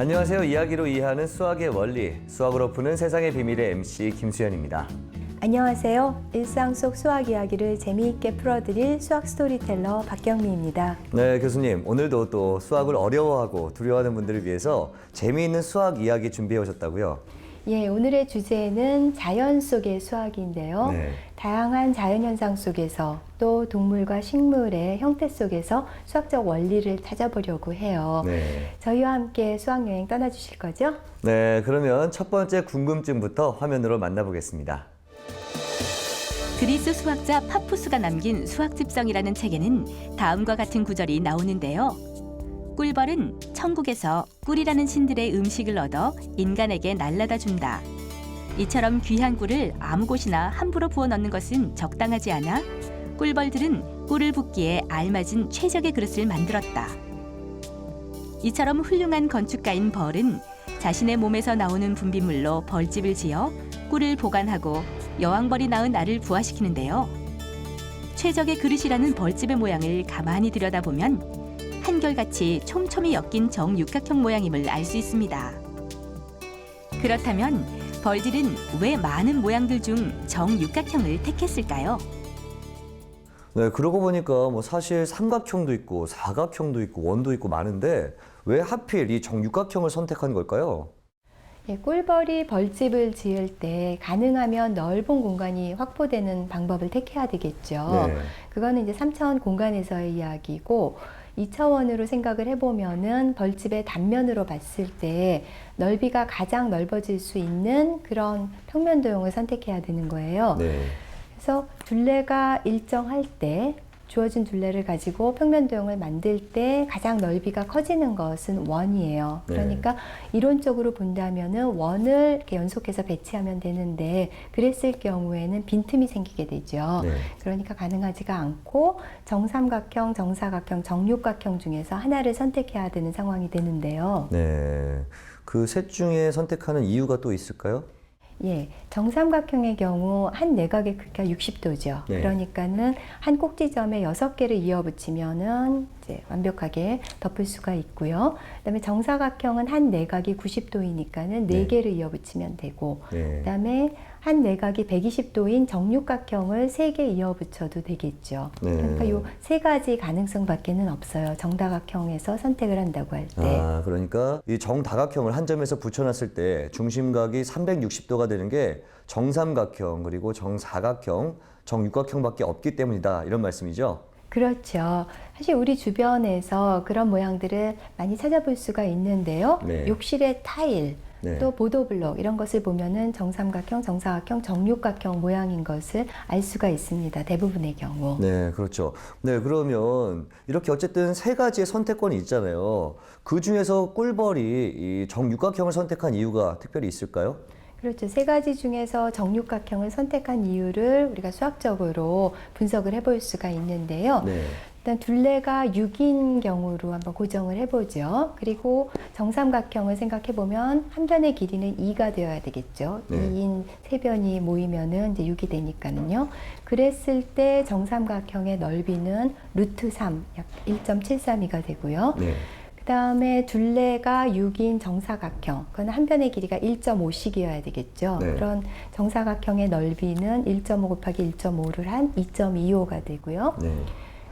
안녕하세요. 이야기로 이해하는 수학의 원리, 수학으로 푸는 세상의 비밀의 MC 김수현입니다. 안녕하세요. 일상 속 수학 이야기를 재미있게 풀어드릴 수학 스토리텔러 박경미입니다. 네, 교수님. 오늘도 또 수학을 어려워하고 두려워하는 분들을 위해서 재미있는 수학 이야기 준비해 오셨다고요? 예, 오늘의 주제는 자연 속의 수학인데요. 네. 다양한 자연현상 속에서 또 동물과 식물의 형태 속에서 수학적 원리를 찾아보려고 해요. 네. 저희와 함께 수학여행 떠나주실 거죠? 네, 그러면 첫 번째 궁금증부터 화면으로 만나보겠습니다. 그리스 수학자 파푸스가 남긴 수학집성이라는 책에는 다음과 같은 구절이 나오는데요. 꿀벌은 천국에서 꿀이라는 신들의 음식을 얻어 인간에게 날라다 준다. 이처럼 귀한 꿀을 아무 곳이나 함부로 부어 넣는 것은 적당하지 않아 꿀벌들은 꿀을 붓기에 알맞은 최적의 그릇을 만들었다. 이처럼 훌륭한 건축가인 벌은 자신의 몸에서 나오는 분비물로 벌집을 지어 꿀을 보관하고 여왕벌이 낳은 알을 부화시키는데요. 최적의 그릇이라는 벌집의 모양을 가만히 들여다보면 한결같이 촘촘히 엮인 정육각형 모양임을 알 수 있습니다. 그렇다면 벌들은 왜 많은 모양들 중 정육각형을 택했을까요? 네, 그러고 보니까 사실 삼각형도 있고 사각형도 있고 원도 있고 많은데 왜 하필 이 정육각형을 선택한 걸까요? 예, 꿀벌이 벌집을 지을 때 가능하면 넓은 공간이 확보되는 방법을 택해야 되겠죠. 네. 그거는 이제 3차원 공간에서의 이야기고 2차원으로 생각을 해보면은 벌집의 단면으로 봤을 때 넓이가 가장 넓어질 수 있는 그런 평면 도형을 선택해야 되는 거예요. 네. 그래서 둘레가 일정할 때 주어진 둘레를 가지고 평면 도형을 만들 때 가장 넓이가 커지는 것은 원이에요. 네. 그러니까 이론적으로 본다면은 원을 이렇게 연속해서 배치하면 되는데 그랬을 경우에는 빈틈이 생기게 되죠. 네. 그러니까 가능하지가 않고 정삼각형, 정사각형, 정육각형 중에서 하나를 선택해야 되는 상황이 되는데요. 네. 그 셋 중에 선택하는 이유가 또 있을까요? 예, 정삼각형의 경우 한 내각의 크기가 60도죠. 네. 그러니까는 한 꼭지점에 6개를 이어 붙이면은 이제 완벽하게 덮을 수가 있고요. 그다음에 정사각형은 한 내각이 90도이니까는 네. 4개를 이어 붙이면 되고, 네. 그다음에 한 내각이 120도인 정육각형을 3개 이어 붙여도 되겠죠. 네. 그러니까 요 세 가지 가능성밖에는 없어요. 정다각형에서 선택을 한다고 할 때. 아, 그러니까 이 정다각형을 한 점에서 붙여놨을 때 중심각이 360도가 되는 게 정삼각형 그리고 정사각형, 정육각형밖에 없기 때문이다 이런 말씀이죠? 그렇죠. 사실 우리 주변에서 그런 모양들을 많이 찾아볼 수가 있는데요. 네. 욕실의 타일, 네. 또 보도블록 이런 것을 보면은 정삼각형, 정사각형, 정육각형 모양인 것을 알 수가 있습니다. 대부분의 경우. 네, 그렇죠. 네, 그러면 이렇게 어쨌든 세 가지의 선택권이 있잖아요. 그 중에서 꿀벌이 이 정육각형을 선택한 이유가 특별히 있을까요? 그렇죠. 세 가지 중에서 정육각형을 선택한 이유를 우리가 수학적으로 분석을 해볼 수가 있는데요. 네. 일단 둘레가 6인 경우로 한번 고정을 해보죠. 그리고 정삼각형을 생각해보면 한 변의 길이는 2가 되어야 되겠죠. 네. 2인 세 변이 모이면은 이제 6이 되니까는요. 그랬을 때 정삼각형의 넓이는 루트 3, 약 1.732가 되고요. 네. 그 다음에 둘레가 6인 정사각형, 그건 한 변의 길이가 1.5씩이어야 되겠죠. 네. 그런 정사각형의 넓이는 1.5 곱하기 1.5를 한 2.25가 되고요. 네.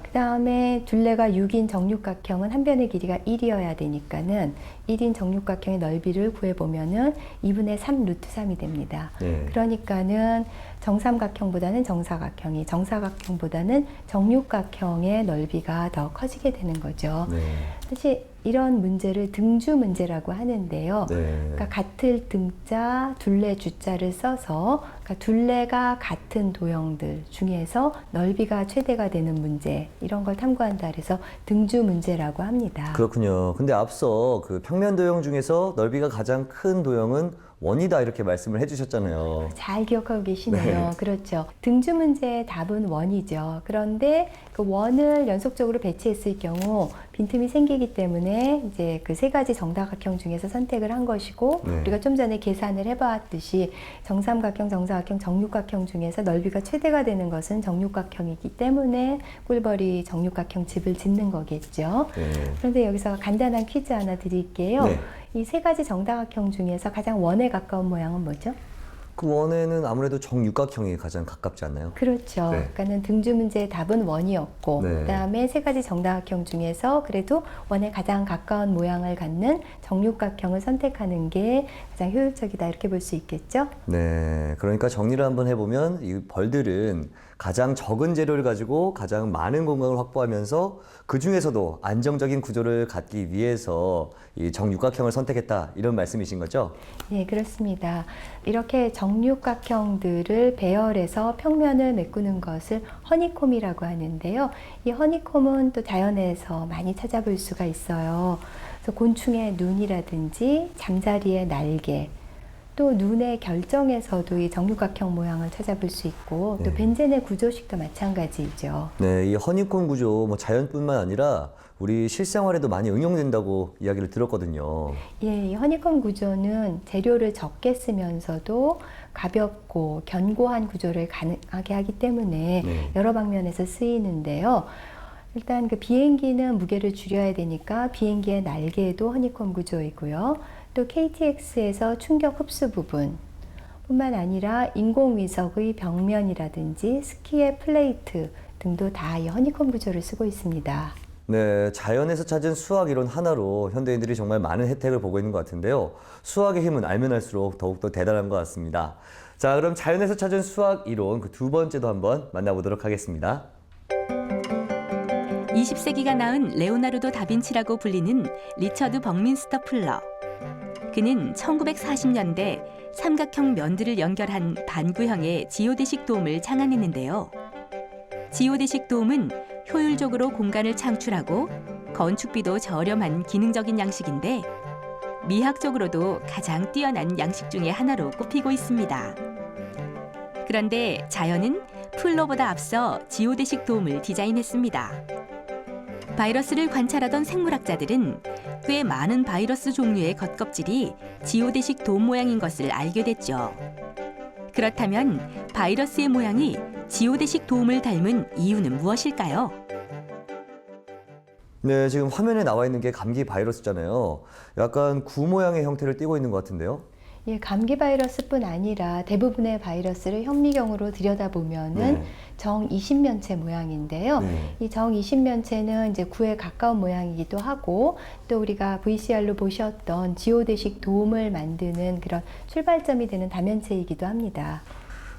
그 다음에 둘레가 6인 정육각형은 한 변의 길이가 1이어야 되니까는 1인 정육각형의 넓이를 구해보면은 2분의 3 루트 3이 됩니다. 네. 그러니까는 정삼각형보다는 정사각형이, 정사각형보다는 정육각형의 넓이가 더 커지게 되는 거죠. 네. 사실 이런 문제를 등주 문제라고 하는데요. 네. 그러니까 같을 등자, 둘레 주자를 써서 그러니까 둘레가 같은 도형들 중에서 넓이가 최대가 되는 문제, 이런 걸 탐구한다 그래서 등주 문제라고 합니다. 그렇군요. 근데 앞서 그 평면 도형 중에서 넓이가 가장 큰 도형은 원이다 이렇게 말씀을 해주셨잖아요. 잘 기억하고 계시네요. 네. 그렇죠. 등주 문제의 답은 원이죠. 그런데 그 원을 연속적으로 배치했을 경우 빈틈이 생기기 때문에 이제 그 세 가지 정다각형 중에서 선택을 한 것이고 네. 우리가 좀 전에 계산을 해봤듯이 정삼각형, 정사각형, 정육각형 중에서 넓이가 최대가 되는 것은 정육각형이기 때문에 꿀벌이 정육각형 집을 짓는 거겠죠. 네. 그런데 여기서 간단한 퀴즈 하나 드릴게요. 네. 이 세 가지 정다각형 중에서 가장 원에 가까운 모양은 뭐죠? 그 원에는 아무래도 정육각형이 가장 가깝지 않나요? 그렇죠. 네. 그러니까는 등주 문제의 답은 원이었고, 네. 그다음에 세 가지 정다각형 중에서 그래도 원에 가장 가까운 모양을 갖는 정육각형을 선택하는 게 가장 효율적이다 이렇게 볼 수 있겠죠. 네, 그러니까 정리를 한번 해보면 이 벌들은 가장 적은 재료를 가지고 가장 많은 공간을 확보하면서 그 중에서도 안정적인 구조를 갖기 위해서 이 정육각형을 선택했다 이런 말씀이신 거죠? 네, 그렇습니다. 이렇게 정육각형들을 배열해서 평면을 메꾸는 것을 허니콤이라고 하는데요. 이 허니콤은 또 자연에서 많이 찾아볼 수가 있어요. 그래서 곤충의 눈이라든지 잠자리의 날개, 또 눈의 결정에서도 이 정육각형 모양을 찾아볼 수 있고 또 네. 벤젠의 구조식도 마찬가지죠. 네, 이 허니콤 구조 뭐 자연뿐만 아니라 우리 실생활에도 많이 응용된다고 이야기를 들었거든요. 예, 이 허니콤 구조는 재료를 적게 쓰면서도 가볍고 견고한 구조를 가능하게 하기 때문에 네. 여러 방면에서 쓰이는데요. 일단 그 비행기는 무게를 줄여야 되니까 비행기의 날개도 허니콤 구조이고요. 또 KTX에서 충격 흡수 부분 뿐만 아니라 인공위석의 벽면이라든지 스키의 플레이트 등도 다 이 허니콤 구조를 쓰고 있습니다. 네, 자연에서 찾은 수학 이론 하나로 현대인들이 정말 많은 혜택을 보고 있는 것 같은데요. 수학의 힘은 알면 알수록 더욱더 대단한 것 같습니다. 자, 그럼 자연에서 찾은 수학 이론 그 두 번째도 한번 만나보도록 하겠습니다. 20세기가 낳은 레오나르도 다빈치라고 불리는 리처드 벅민스터 풀러. 그는 1940년대 삼각형 면들을 연결한 반구형의 지오대식 도움을 창안했는데요. 지오대식 도움은 효율적으로 공간을 창출하고 건축비도 저렴한 기능적인 양식인데 미학적으로도 가장 뛰어난 양식 중의 하나로 꼽히고 있습니다. 그런데 자연은 풀러보다 앞서 지오대식 도움을 디자인했습니다. 바이러스를 관찰하던 생물학자들은 꽤 많은 바이러스 종류의 겉껍질이 지오대식 도움 모양인 것을 알게 됐죠. 그렇다면 바이러스의 모양이 지오대식 도움을 닮은 이유는 무엇일까요? 네, 지금 화면에 나와 있는 게 감기 바이러스잖아요. 약간 구 모양의 형태를 띠고 있는 것 같은데요. 예, 감기 바이러스뿐 아니라 대부분의 바이러스를 현미경으로 들여다보면은 네. 정20면체 모양인데요. 네. 이 정20면체는 이제 구에 가까운 모양이기도 하고 또 우리가 VCR로 보셨던 지오대식 도움을 만드는 그런 출발점이 되는 다면체이기도 합니다.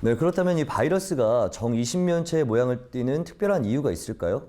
네, 그렇다면 이 바이러스가 정20면체의 모양을 띠는 특별한 이유가 있을까요?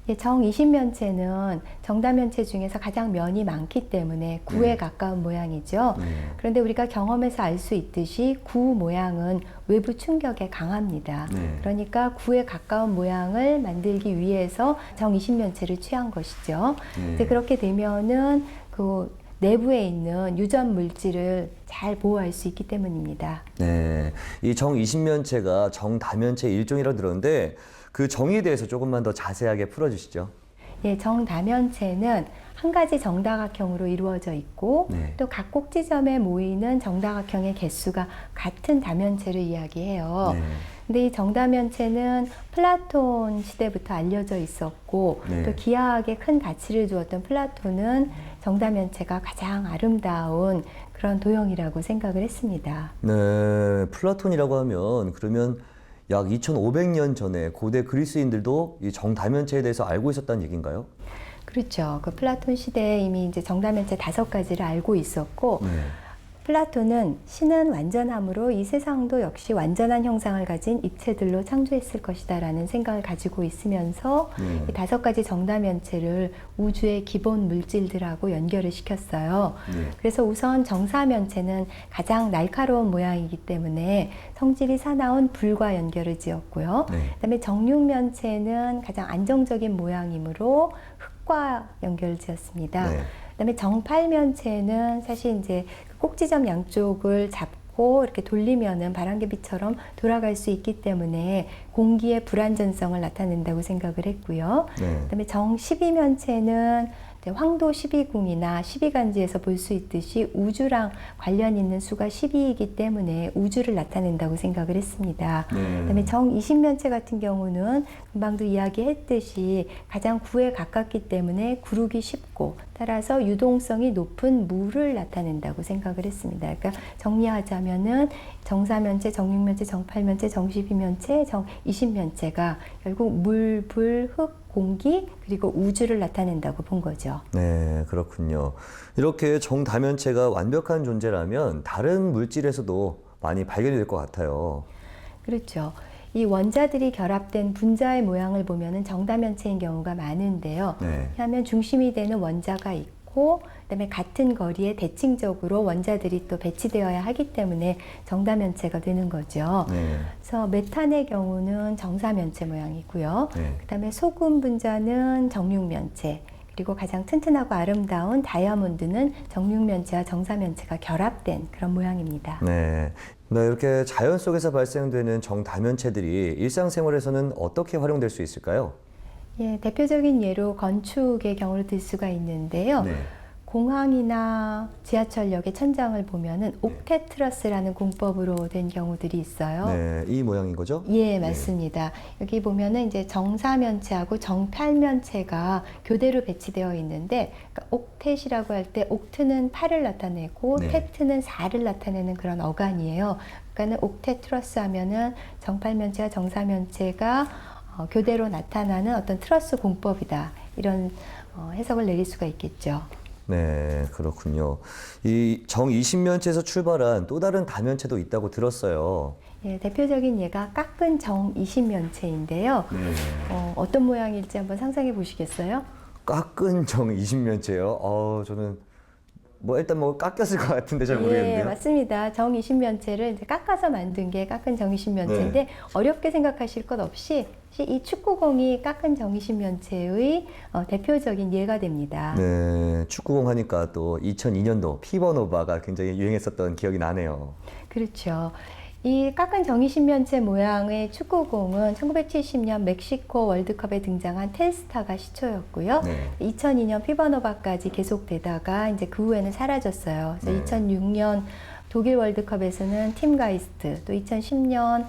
예, 정20면체는 정다면체 중에서 가장 면이 많기 때문에 구에 가까운 모양이죠. 그런데 우리가 경험에서 알 수 있듯이 구 모양은 외부 충격에 강합니다. 네. 그러니까 구에 가까운 모양을 만들기 위해서 정20면체를 취한 것이죠. 이제 그렇게 되면은 그 내부에 있는 유전 물질을 잘 보호할 수 있기 때문입니다. 네, 이 정20면체가 정다면체의 일종이라고 들었는데 그 정의에 대해서 조금만 더 자세하게 풀어주시죠. 예, 정다면체는 한 가지 정다각형으로 이루어져 있고 네. 또 각 꼭지점에 모이는 정다각형의 개수가 같은 다면체를 이야기해요. 네. 근데 이 정다면체는 플라톤 시대부터 알려져 있었고 네. 또 기하학에 큰 가치를 두었던 플라톤은 정다면체가 가장 아름다운 그런 도형이라고 생각을 했습니다. 네, 플라톤이라고 하면 그러면 약 2500년 전에 고대 그리스인들도 이 정다면체에 대해서 알고 있었다는 얘기인가요? 그렇죠. 그 플라톤 시대에 이미 이제 정다면체 5가지를 알고 있었고 네. 플라톤은 신은 완전함으로 이 세상도 역시 완전한 형상을 가진 입체들로 창조했을 것이다라는 생각을 가지고 있으면서 이 5가지 정다면체를 우주의 기본 물질들하고 연결을 시켰어요. 그래서 우선 정사면체는 가장 날카로운 모양이기 때문에 성질이 사나운 불과 연결을 지었고요. 그다음에 정육면체는 가장 안정적인 모양이므로 흙과 연결을 지었습니다. 그다음에 정팔면체는 사실 이제 그 꼭지점 양쪽을 잡고 놓고 이렇게 돌리면은 바람개비처럼 돌아갈 수 있기 때문에 공기의 불완전성을 나타낸다고 생각을 했고요. 네. 그다음에 정 12면체는 황도 12궁이나 12간지에서 볼 수 있듯이 우주랑 관련 있는 수가 12이기 때문에 우주를 나타낸다고 생각을 했습니다. 그다음에 정 20면체 같은 경우는 금방도 이야기했듯이 가장 구에 가깝기 때문에 구르기 쉽고 따라서 유동성이 높은 물을 나타낸다고 생각을 했습니다. 그러니까 정리하자면은 정4면체, 정6면체, 정8면체, 정12면체, 정20면체가 결국 물, 불, 흙, 공기 그리고 우주를 나타낸다고 본 거죠. 네, 그렇군요. 이렇게 정다면체가 완벽한 존재라면 다른 물질에서도 많이 발견이 될 것 같아요. 그렇죠. 이 원자들이 결합된 분자의 모양을 보면은 정다면체인 경우가 많은데요. 네. 하면 중심이 되는 원자가 있고 그다음에 같은 거리에 대칭적으로 원자들이 또 배치되어야 하기 때문에 정다면체가 되는 거죠. 네. 그래서 메탄의 경우는 정사면체 모양이고요. 네. 그다음에 소금 분자는 정육면체, 그리고 가장 튼튼하고 아름다운 다이아몬드는 정육면체와 정사면체가 결합된 그런 모양입니다. 네. 네, 이렇게 자연 속에서 발생되는 정다면체들이 일상생활에서는 어떻게 활용될 수 있을까요? 예, 대표적인 예로 건축의 경우를 들 수가 있는데요. 네. 공항이나 지하철역의 천장을 보면은 옥테트러스라는 공법으로 된 경우들이 있어요. 네, 이 모양인 거죠? 예, 맞습니다. 여기 보면은 이제 정사면체하고 정팔면체가 교대로 배치되어 있는데, 그러니까 옥텟이라고 할 때 옥트는 8을 나타내고 네. 테트는 4를 나타내는 그런 어간이에요. 그러니까는 옥테트러스 하면은 정팔면체와 정사면체가 교대로 나타나는 어떤 트러스 공법이다. 이런 해석을 내릴 수가 있겠죠. 네, 그렇군요. 이 정20면체에서 출발한 또 다른 다면체도 있다고 들었어요. 예, 대표적인 예가 깎은 정20면체인데요. 네. 어떤 모양일지 한번 상상해 보시겠어요? 깎은 정20면체요? 저는 일단 깎였을 것 같은데 잘 예, 모르겠는데요. 맞습니다. 정20면체를 이제 깎아서 만든 게 깎은 정20면체인데 네. 어렵게 생각하실 것 없이 이 축구공이 깎은 정20면체의 대표적인 예가 됩니다. 네, 축구공 하니까 또 2002년도 피버노바가 굉장히 유행했었던 기억이 나네요. 그렇죠. 이 깎은 정20면체 모양의 축구공은 1970년 멕시코 월드컵에 등장한 텔스타가 시초였고요. 네. 2002년 피바노바까지 계속되다가 이제 그 후에는 사라졌어요. 그래서 네. 2006년 독일 월드컵에서는 팀 가이스트, 또 2010년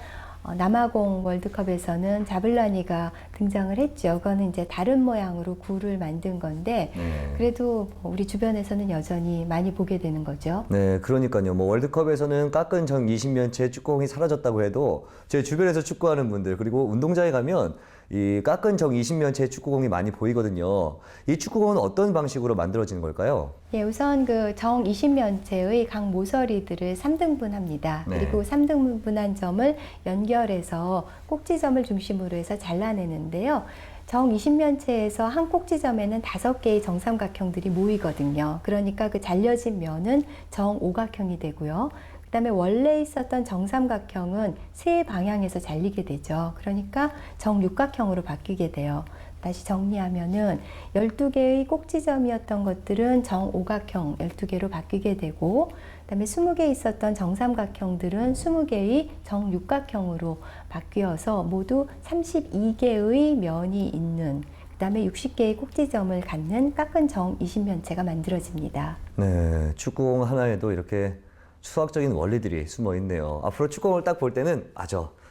남아공 월드컵에서는 자블라니가 등장을 했죠. 그거는 이제 다른 모양으로 구를 만든 건데 네. 그래도 우리 주변에서는 여전히 많이 보게 되는 거죠. 네, 그러니까요. 월드컵에서는 깎은 정20면체 축구공이 사라졌다고 해도 제 주변에서 축구하는 분들 그리고 운동장에 가면 이 깎은 정20면체 축구공이 많이 보이거든요. 이 축구공은 어떤 방식으로 만들어지는 걸까요? 예, 우선 그 정20면체의 각 모서리들을 3등분합니다. 네. 그리고 3등분한 점을 연결해서 꼭지점을 중심으로 해서 잘라내는데요. 정20면체에서 한 꼭지점에는 5개의 정삼각형들이 모이거든요. 그러니까 그 잘려진 면은 정오각형이 되고요. 그 다음에 원래 있었던 정삼각형은 세 방향에서 잘리게 되죠. 그러니까 정육각형으로 바뀌게 돼요. 다시 정리하면은 12개의 꼭지점이었던 것들은 정오각형 12개로 바뀌게 되고 그다음에 20개 있었던 정삼각형들은 20개의 정육각형으로 바뀌어서 모두 32개의 면이 있는 그다음에 60개의 꼭지점을 갖는 깎은 정20면체가 만들어집니다. 네, 축구공 하나에도 이렇게 수학적인 원리들이 숨어 있네요. 앞으로 축구공을 딱 볼 때는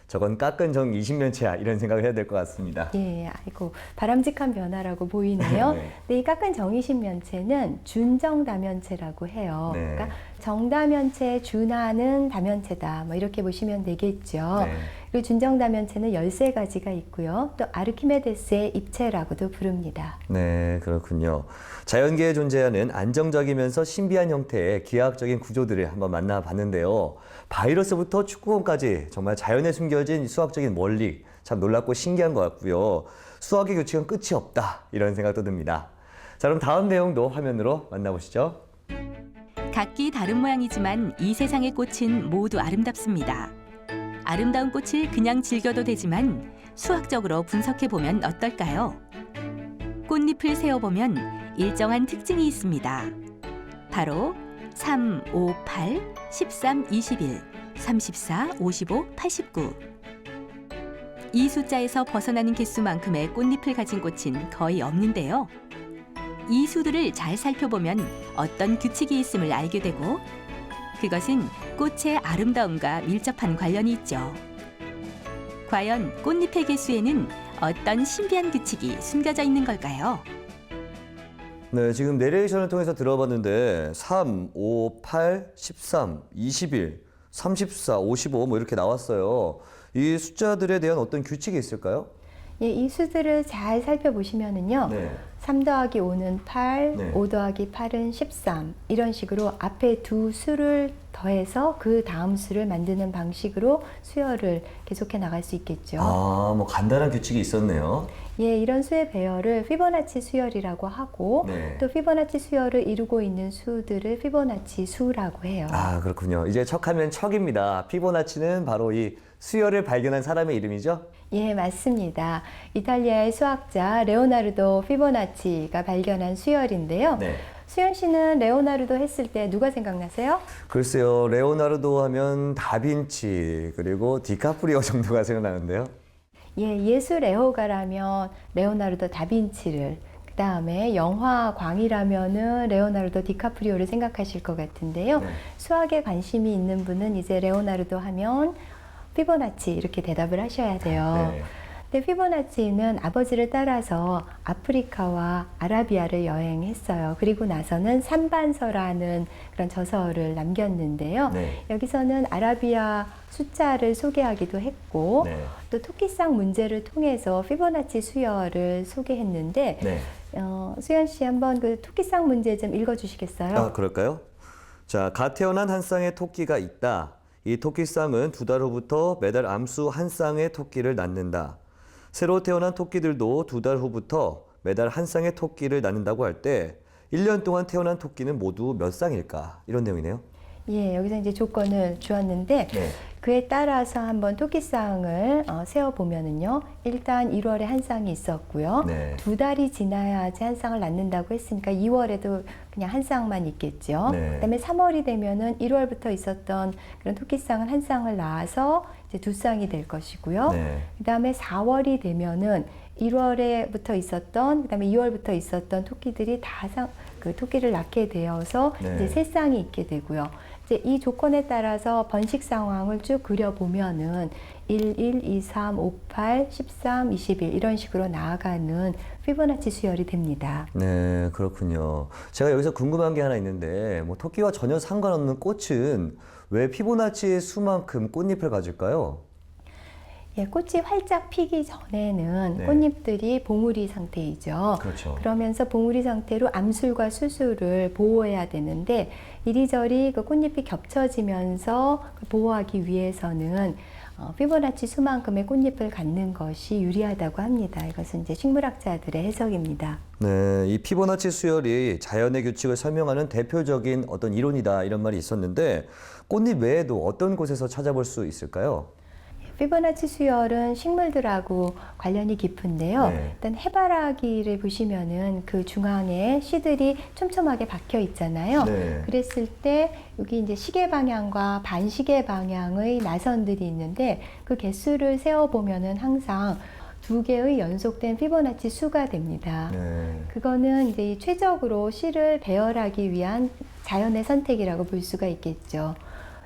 저건 깎은 정20면체야 이런 생각을 해야 될 것 같습니다. 예, 아이고 바람직한 변화라고 보이네요. 네. 근데 이 깎은 정20면체는 준정다면체라고 해요. 네. 그러니까 정다면체에 준하는 다면체다. 이렇게 보시면 되겠죠. 네. 그리고 준정다면체는 13가지가 있고요. 또 아르키메데스의 입체라고도 부릅니다. 네, 그렇군요. 자연계에 존재하는 안정적이면서 신비한 형태의 기하학적인 구조들을 한번 만나봤는데요. 바이러스부터 축구공까지 정말 자연에 숨겨진 수학적인 원리 참 놀랍고 신기한 것 같고요. 수학의 규칙은 끝이 없다 이런 생각도 듭니다. 자, 그럼 다음 내용도 화면으로 만나보시죠. 각기 다른 모양이지만 이 세상의 꽃은 모두 아름답습니다. 아름다운 꽃을 그냥 즐겨도 되지만 수학적으로 분석해보면 어떨까요? 꽃잎을 세어보면 일정한 특징이 있습니다. 바로 3, 5, 8, 13, 21, 34, 55, 89. 이 숫자에서 벗어나는 개수만큼의 꽃잎을 가진 꽃은 거의 없는데요. 이 수들을 잘 살펴보면 어떤 규칙이 있음을 알게 되고 그것은 꽃의 아름다움과 밀접한 관련이 있죠. 과연 꽃잎의 개수에는 어떤 신비한 규칙이 숨겨져 있는 걸까요? 네, 지금 내레이션을 통해서 들어봤는데 3, 5, 8, 13, 21, 34, 55 뭐 이렇게 나왔어요. 이 숫자들에 대한 어떤 규칙이 있을까요? 예, 이 수들을 잘 살펴보시면은요. 네. 3 더하기 5는 8, 네. 5 더하기 8은 13 이런 식으로 앞에 두 수를 더해서 그 다음 수를 만드는 방식으로 수열을 계속해 나갈 수 있겠죠. 아, 뭐 간단한 규칙이 있었네요. 예, 이런 수의 배열을 피보나치 수열이라고 하고 네. 또 피보나치 수열을 이루고 있는 수들을 피보나치 수라고 해요. 아, 그렇군요. 이제 척하면 척입니다. 피보나치는 바로 이 수열을 발견한 사람의 이름이죠? 예, 맞습니다. 이탈리아의 수학자 레오나르도 피보나치가 발견한 수열인데요. 네. 수연 씨는 레오나르도 했을 때 누가 생각나세요? 글쎄요, 레오나르도 하면 다빈치 그리고 디카프리오 정도가 생각나는데요. 예, 예술 애호가라면 레오나르도 다빈치를, 그 다음에 영화광이라면은 레오나르도 디카프리오를 생각하실 것 같은데요. 네. 수학에 관심이 있는 분은 이제 레오나르도 하면 피보나치 이렇게 대답을 하셔야 돼요. 네. 근데 피보나치는 아버지를 따라서 아프리카와 아라비아를 여행했어요. 그리고 나서는 삼반서라는 그런 저서를 남겼는데요. 네. 여기서는 아라비아 숫자를 소개하기도 했고 네. 또 토끼상 문제를 통해서 피보나치 수열을 소개했는데 네. 수연 씨 한번 그 토끼상 문제 좀 읽어주시겠어요? 아, 그럴까요? 자, 갓 태어난 한 쌍의 토끼가 있다. 이 토끼쌍은 2달 후부터 매달 암수 한 쌍의 토끼를 낳는다. 새로 태어난 토끼들도 2달 후부터 매달 한 쌍의 토끼를 낳는다고 할 때 1년 동안 태어난 토끼는 모두 몇 쌍일까? 이런 내용이네요. 예, 여기서 이제 조건을 주었는데 네. 그에 따라서 한번 토끼쌍을 세어보면은요. 일단 1월에 한 쌍이 있었고요. 네. 2달이 지나야지 한 쌍을 낳는다고 했으니까 2월에도 그냥 한 쌍만 있겠죠. 네. 그다음에 3월이 되면은 1월부터 있었던 그런 토끼쌍은 한 쌍을 낳아서 이제 2쌍이 될 것이고요. 네. 그다음에 4월이 되면은 1월에부터 있었던 그다음에 2월부터 있었던 토끼들이 그 토끼를 낳게 되어서 네. 이제 3쌍이 있게 되고요. 이제 이 조건에 따라서 번식 상황을 쭉 그려보면은 1, 2, 3, 5, 8, 13, 21 이런 식으로 나아가는 피보나치 수열이 됩니다. 네, 그렇군요. 제가 여기서 궁금한 게 하나 있는데, 뭐 토끼와 전혀 상관없는 꽃은 왜 피보나치의 수만큼 꽃잎을 가질까요? 예, 꽃이 활짝 피기 전에는 네. 꽃잎들이 봉우리 상태이죠. 그렇죠. 그러면서 봉우리 상태로 암술과 수술을 보호해야 되는데 이리저리 그 꽃잎이 겹쳐지면서 보호하기 위해서는 피보나치 수만큼의 꽃잎을 갖는 것이 유리하다고 합니다. 이것은 이제 식물학자들의 해석입니다. 네, 이 피보나치 수열이 자연의 규칙을 설명하는 대표적인 어떤 이론이다 이런 말이 있었는데 꽃잎 외에도 어떤 곳에서 찾아볼 수 있을까요? 피보나치 수열은 식물들하고 관련이 깊은데요. 네. 일단 해바라기를 보시면은 그 중앙에 씨들이 촘촘하게 박혀 있잖아요. 네. 그랬을 때 여기 이제 시계 방향과 반시계 방향의 나선들이 있는데 그 개수를 세어 보면은 항상 2개의 연속된 피보나치 수가 됩니다. 네. 그거는 이제 최적으로 씨를 배열하기 위한 자연의 선택이라고 볼 수가 있겠죠.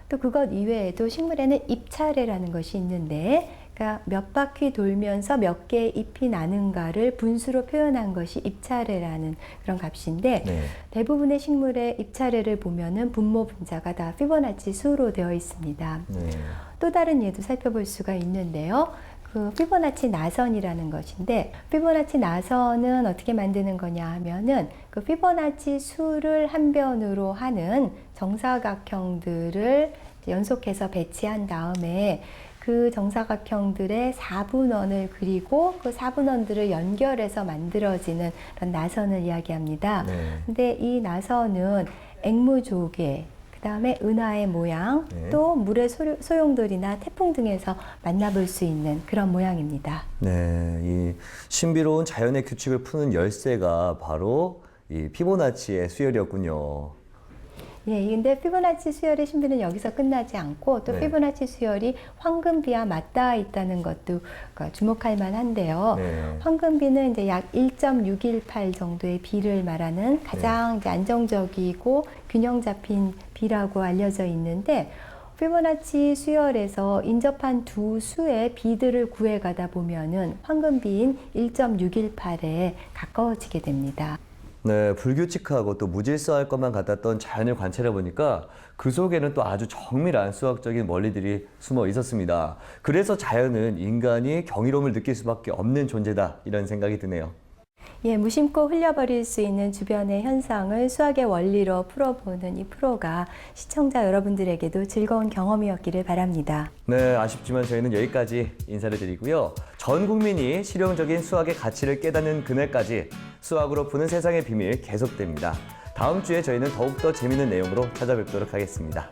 또 그것 이외에도 식물에는 잎차례라는 것이 있는데, 그러니까 몇 바퀴 돌면서 몇 개의 잎이 나는가를 분수로 표현한 것이 잎차례라는 그런 값인데, 네. 대부분의 식물의 잎차례를 보면은 분모 분자가 다 피보나치 수로 되어 있습니다. 네. 또 다른 예도 살펴볼 수가 있는데요. 그 피보나치 나선이라는 것인데 피보나치 나선은 어떻게 만드는 거냐 하면은 그 피보나치 수를 한 변으로 하는 정사각형들을 연속해서 배치한 다음에 그 정사각형들의 4분원을 그리고 그 4분원들을 연결해서 만들어지는 그런 나선을 이야기합니다. 네. 근데 이 나선은 앵무조개, 그다음에 은하의 모양, 네. 또 물의 소용돌이나 태풍 등에서 만나볼 수 있는 그런 모양입니다. 네, 이 신비로운 자연의 규칙을 푸는 열쇠가 바로 이 피보나치의 수열이었군요. 예, 근데 피보나치 수열의 신비는 여기서 끝나지 않고 또 네. 피보나치 수열이 황금비와 맞닿아 있다는 것도 주목할 만한데요. 네. 황금비는 이제 약 1.618 정도의 비를 말하는 가장 이제 안정적이고 균형 잡힌 비라고 알려져 있는데 피보나치 수열에서 인접한 두 수의 비들을 구해가다 보면은 황금비인 1.618에 가까워지게 됩니다. 네, 불규칙하고 또 무질서할 것만 같았던 자연을 관찰해 보니까 그 속에는 또 아주 정밀한 수학적인 원리들이 숨어 있었습니다. 그래서 자연은 인간이 경이로움을 느낄 수밖에 없는 존재다, 이런 생각이 드네요. 예, 무심코 흘려버릴 수 있는 주변의 현상을 수학의 원리로 풀어보는 이 프로가 시청자 여러분들에게도 즐거운 경험이었기를 바랍니다. 네, 아쉽지만 저희는 여기까지 인사를 드리고요. 전 국민이 실용적인 수학의 가치를 깨닫는 그날까지 수학으로 푸는 세상의 비밀 계속됩니다. 다음 주에 저희는 더욱더 재미있는 내용으로 찾아뵙도록 하겠습니다.